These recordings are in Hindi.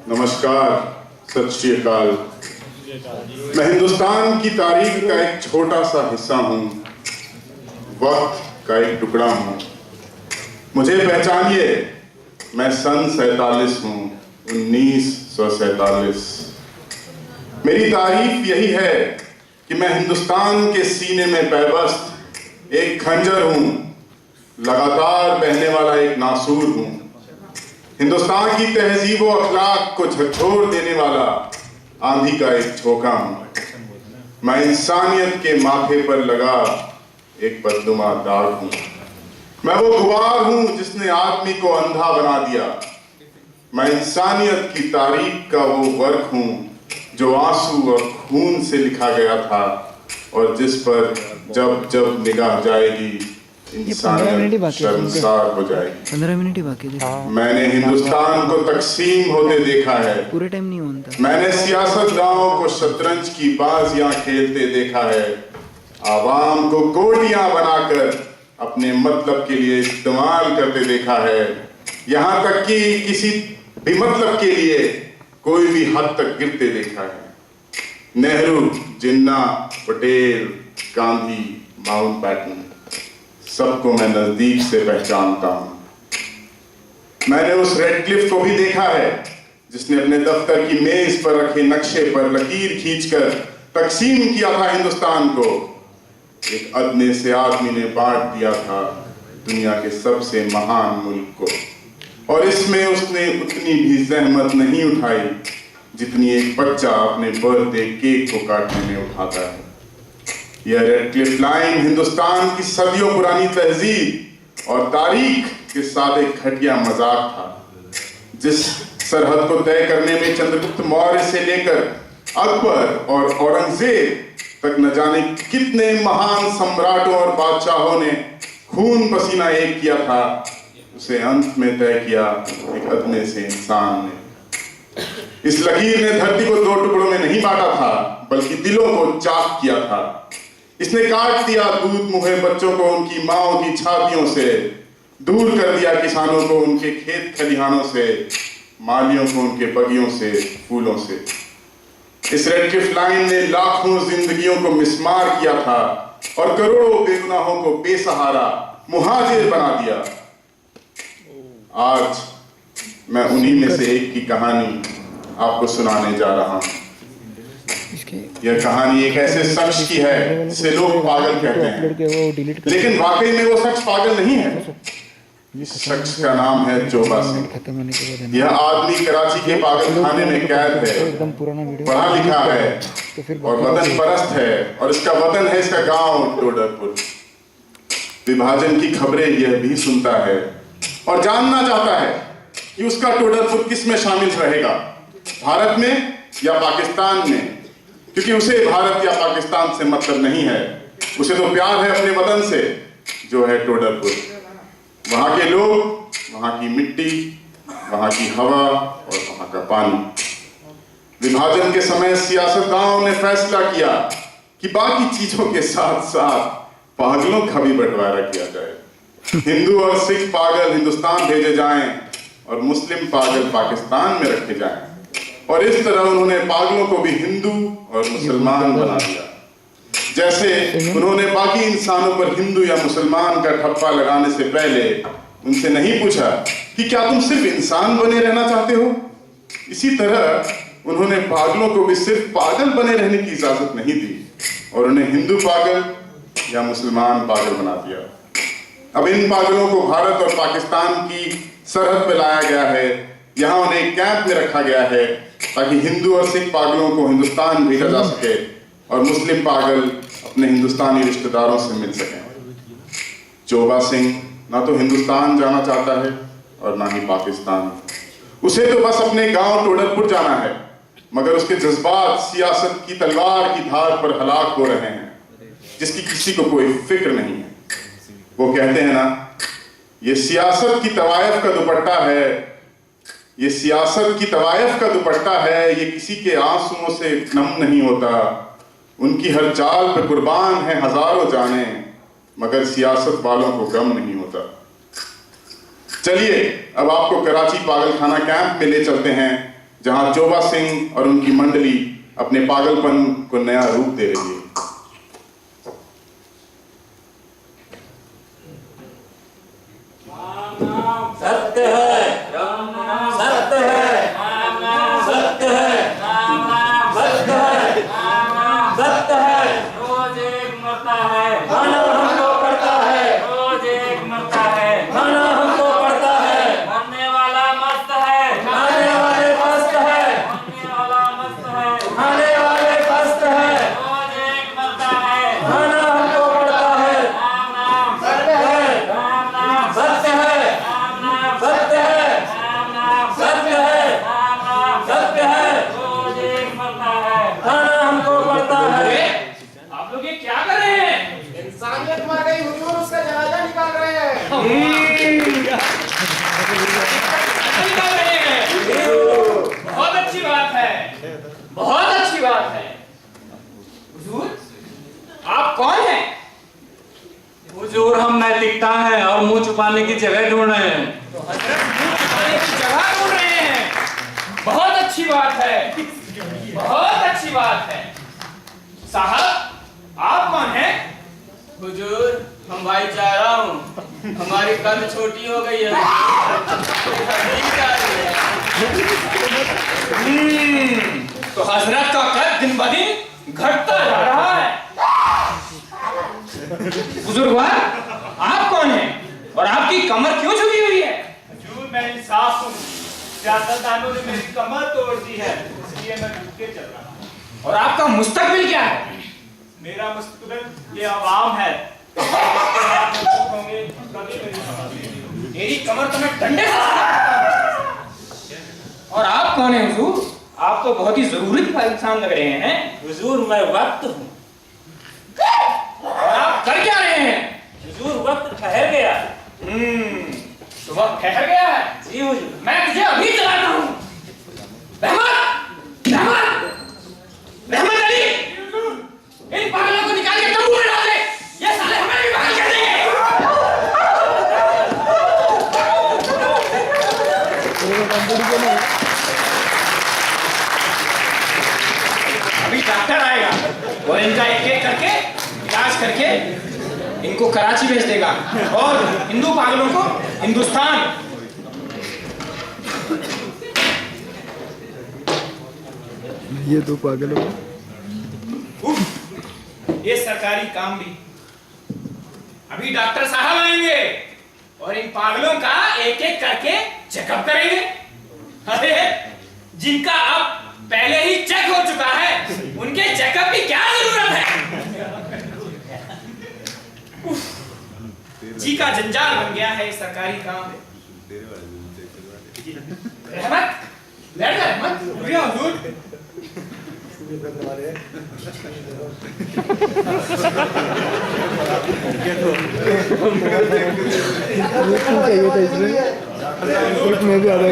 नमस्कार, सत श्री अकाल। मैं हिंदुस्तान की तारीख का एक छोटा सा हिस्सा हूँ, वक्त का एक टुकड़ा हूँ। मुझे पहचानिए, मैं सन 47 हूँ, 1947। मेरी तारीफ यही है कि मैं हिंदुस्तान के सीने में पैबस्त एक खंजर हूँ, लगातार बहने वाला एक नासूर हूँ। हिंदुस्तान की तहजीब व अखलाक को झकझोर देने वाला आंधी का एक झोंका हूँ। मैं इंसानियत के माथे पर लगा एक बदनुमा दाग हूँ। मैं वो गुबार हूँ जिसने आदमी को अंधा बना दिया। मैं इंसानियत की तारीख का वो वर्क हूँ जो आंसू और खून से लिखा गया था और जिस पर जब जब निगाह जाएगी इंसानियत शर्मसार हो जाएगी। 15 मिनट ही बाकी थे। मैंने हिंदुस्तान को तकसीम होते देखा है। पूरे टाइम नहीं होता। मैंने सियासतदानों को शतरंज की बाजियां खेलते देखा है। आवाम को गोटियां बनाकर अपने मतलब के लिए इस्तेमाल करते देखा है। यहाँ तक कि किसी भी मतलब के लिए कोई भी हद तक गिरते देखा है। नेहरू, जिन्ना, पटेल, गांधी, माउंटबैटन, सबको मैं नजदीक से पहचानता हूं। मैंने उस रेडक्लिफ को भी देखा है जिसने अपने दफ्तर की मेज पर रखे नक्शे पर लकीर खींचकर तकसीम किया था हिंदुस्तान को। एक अदने से आदमी ने बांट दिया था दुनिया के सबसे महान मुल्क को, और इसमें उसने उतनी भी जहमत नहीं उठाई जितनी एक बच्चा अपने बर्थडे केक को काटने में उठाता है। यह रेडक्लिफ लाइन हिंदुस्तान की सदियों पुरानी तहजीब और तारीख के साथ एक घटिया मजाक था, जिस सरहद को तय करने में चंद्रगुप्त मौर्य से लेकर अकबर और औरंगजेब तक न जाने कितने महान सम्राटों और बादशाहों ने खून पसीना एक किया था, उसे अंत में तय किया एक अदने से इंसान ने। इस लकीर ने धरती को दो टुकड़ों में नहीं बांटा था, बल्कि दिलों को चाक किया था। इसने काट दिया दूध मुहे बच्चों को उनकी माओं की छातियों से, दूर कर दिया किसानों को उनके खेत खलिहानों से, मालियों को उनके बगियों से, फूलों से। इस रेडक्लिफ लाइन ने लाखों जिंदगियों को मिस्मार किया था और करोड़ों बेगुनाहों को बेसहारा मुहाजिर बना दिया। आज मैं उन्हीं में से एक की कहानी आपको सुनाने जा रहा हूं। यह कहानी एक ऐसे शख्स की है जिसे लोग पागल कहते हैं, लेकिन वाकई में वो शख्स पागल नहीं है। इस शख्स का नाम है चोबा सिंह। यह आदमी कराची के पागल खाने में कैद है, पढ़ा लिखा है और वतन परस्त है, और इसका वतन है इसका गांव टोडरपुर। विभाजन की खबरें यह भी सुनता है और जानना चाहता है कि उसका टोडरपुर किस में शामिल रहेगा, भारत में या पाकिस्तान में, क्योंकि उसे भारत या पाकिस्तान से मतलब नहीं है। उसे तो प्यार है अपने वतन से जो है टोडरपुर। वहां के लोग, वहां की मिट्टी, वहां की हवा और वहां का पानी। विभाजन के समय सियासतदानों ने फैसला किया कि बाकी चीजों के साथ साथ पागलों का भी बंटवारा किया जाए। हिंदू और सिख पागल हिंदुस्तान भेजे जाएं और मुस्लिम पागल पाकिस्तान में रखे जाएं, और इस तरह उन्होंने पागलों को भी हिंदू और मुसलमान बना दिया। जैसे उन्होंने बाकी इंसानों पर हिंदू या मुसलमान का ठप्पा लगाने से पहले उनसे नहीं पूछा कि क्या तुम सिर्फ इंसान बने रहना चाहते हो, इसी तरह उन्होंने पागलों को भी सिर्फ पागल बने रहने की इजाजत नहीं दी और उन्हें हिंदू पागल या मुसलमान पागल बना दिया। अब इन पागलों को भारत और पाकिस्तान की सरहद पर लाया गया है। यहाँ उन्हें एक कैंप में रखा गया है ताकि हिंदू और सिख पागलों को हिंदुस्तान भेजा जा सके और मुस्लिम पागल अपने हिंदुस्तानी रिश्तेदारों से मिल सकें। चोबा सिंह ना तो हिंदुस्तान जाना चाहता है और ना ही पाकिस्तान। उसे तो बस अपने गांव टोडरपुर जाना है, मगर उसके जज्बात सियासत की तलवार की धार पर हलाक हो रहे हैं, जिसकी किसी को कोई फिक्र नहीं है। वो कहते हैं ना, ये सियासत की तवायफ का दुपट्टा है, ये सियासत की तवायफ का दुपट्टा है, ये किसी के आंसुओं से नम नहीं होता। उनकी हर चाल पे कुर्बान है हजारों जाने, मगर सियासत वालों को गम नहीं होता। चलिए अब आपको कराची पागलखाना कैंप में ले चलते हैं, जहां चोबा सिंह और उनकी मंडली अपने पागलपन को नया रूप दे रही है। सत्य है, सत्य है, सत्य है, सत्य है, सत्य है। रोज एक मरता है, खाना हमको पड़ता है। रोज एक मरता है, खाना हमको पड़ता है। मरने वाला मस्त है, खाने वाले मस्त है। मरने वाला मस्त है, खाने वाले मस्त है। रोज एक मरता है, खाना हमको पड़ता है। राम नाम सत्य है, राम नाम सत्य है, राम नाम सत्य है, राम नाम सत्य है, राम नाम सत्य है। रोज एक मरता है, खाना हमको पड़ता है। आप लोग ये क्या कर रहे हैं? इंसानियत मर गई हुजूर, उसका जनाजा निकाल रहे हैं। निकाल रहे हैं। बहुत अच्छी बात है, बहुत अच्छी बात है। हुजूर, आप कौन हैं? हुजूर, हम नैतिकता हैं और मुंह छुपाने की जगह ढूंढ रहे हैं। तो हजरत मुंह छुपाने की जगह ढूंढ रहे हैं। बहुत अच्छी बात है, बहुत अच्छी बात है। साहब, आप कौन हैं? हुजूर, हम भाईचारा हूँ। हमारी कद छोटी हो गई है। तो हजरत का कद दिन ब दिन घटता जा रहा है। बुजुर्गवार, आप कौन हैं और आपकी कमर क्यों झुकी हुई है? हुजूर, मैं इंसाफ हूँ। सियासतदानों ने मेरी कमर तोड़ दी है, इसलिए मैं झुक के चल रहा हूँ। और आपका मुस्तकबिल क्या है? मेरा मुस्तकबिल ये आवाम है। होंगे कभी मेरी मेरी कमर तो मैं डंडे से और आप कौन हैं हुजूर? आप तो बहुत ही जरूरत का इंसान लग रहे हैं। हुजूर, मैं वक्त हूँ। और आप कर क्या रहे हैं? हुजूर, वक्त ठहर गया। तो वक्त ठहर गया है। जी हुजूर। मैं तुझे अभी चलाता हूँ। रहमत, रहमत, रहमत अली, इन पागलों को निकाल के तंबू में डाल दे। ये साले हमें भी पागल कर देंगे। अभी डॉक्टर आएगा और इनका एक एक करके इलाज करके इनको कराची भेज देगा और हिंदू पागलों को हिंदुस्तान। ये दो पागल हो। ये सरकारी काम भी। अभी डॉक्टर साहब आएंगे और इन पागलों का एक एक करके चेकअप करेंगे। अरे जिनका अब पहले ही चेक हो चुका है, उनके चेकअप की क्या जरूरत है? जी का जंजाल बन गया है ये सरकारी काम। रहमत, बैठ जा रहमत। शुक्रिया हुजूर। चाहिए था इसमें एक में भी आधा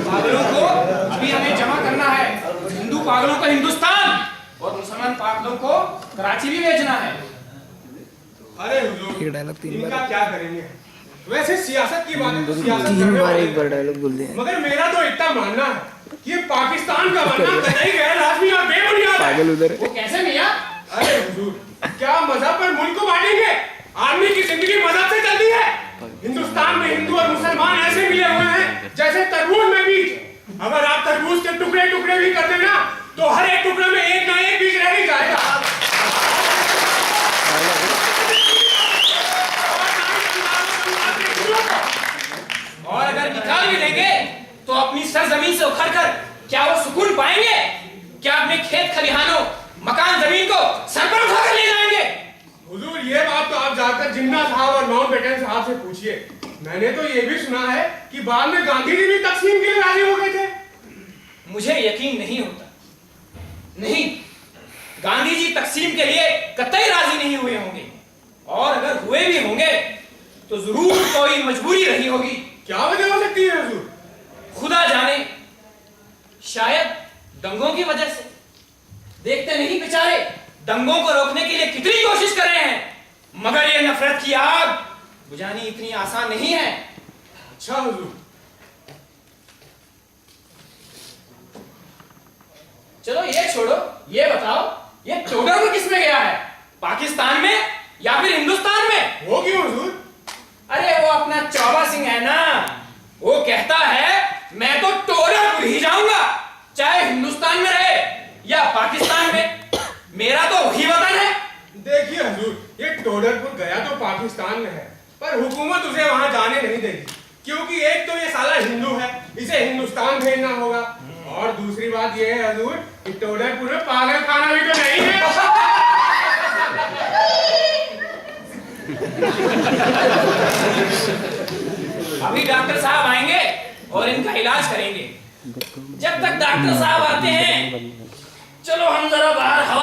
पागलों को अभी हमें जमा करना है। हिंदू पागलों को हिंदुस्तान और मुसलमान पागलों को कराची भी भेजना है। अरे हुजूर, ये डायलॉग 3 इनका बार क्या करेंगे? वैसे सियासत की बात है तो सियासत 3 करने बार वाले एक बार डायलॉग बोल दिया। मगर मेरा तो इतना मानना है कि पाकिस्तान का बनना कतई गैर लाजमी और बेबुनियाद है। पागल उधर है। वो कैसे मियां? अरे हुजूर, क्या मजहब पर मुल्क को बांटेंगे? आदमी की जिंदगी मजहब से चलती है। हिंदुस्तान में हिंदू और मुसलमान ऐसे मिले हुए हैं जैसे तरबूज में बीज। अगर आप तरबूज के टुकड़े टुकड़े भी कर देना तो हर एक टुकड़े में एक ना एक बीज रह ही जाएगा। और अगर निकाल भी देंगे तो अपनी सरजमीन से उखड़कर क्या वो सुकून पाएंगे? क्या अपने खेत खलिहानों, मकान जमीन को सर पर उठाकर ले जाएंगे? हुजूर, ये बात तो आप जाकर जिन्ना साहब और माउंटबेटन साहब से पूछिए। मैंने तो ये भी सुना है कि बाद में गांधी जी भी तकसीम के लिए राजी हो गए थे। मुझे यकीन नहीं होता। नहीं, गांधी जी तकसीम के लिए कतई राजी नहीं हुए होंगे, और अगर हुए भी होंगे तो जरूर कोई मजबूरी रही होगी। क्या वजह हो सकती है हुजूर? खुदा जाने, शायद दंगों की वजह से। देखते नहीं बेचारे दंगों को रोकने के लिए कितनी कोशिश कर रहे हैं, मगर ये नफरत की आग बुझानी इतनी आसान नहीं है। अच्छा हुजूर। चलो ये छोड़ो, ये बताओ ये टोडर किसमें गया है, पाकिस्तान में या फिर हिंदुस्तान में? वो क्यों हुजूर? अरे वो अपना चौबा सिंह है ना, वो कहता है मैं तो टोडरपुर ही जाऊंगा, चाहे हिंदुस्तान में रहे या पाकिस्तान में, मेरा तो वही वतन है। देखिए हुजूर, ये टोडरपुर गया तो पाकिस्तान में है, पर हुकूमत उसे वहां जाने नहीं देगी, क्योंकि एक तो ये साला हिंदू है, इसे हिंदुस्तान भेजना होगा, और दूसरी बात ये है हुजूर कि टोडरपुर में पागल खाना भी तो नहीं है। अभी डॉक्टर साहब आएंगे और इनका इलाज करेंगे। जब तक डॉक्टर साहब आते हैं, चलो हम जरा बाहर हवा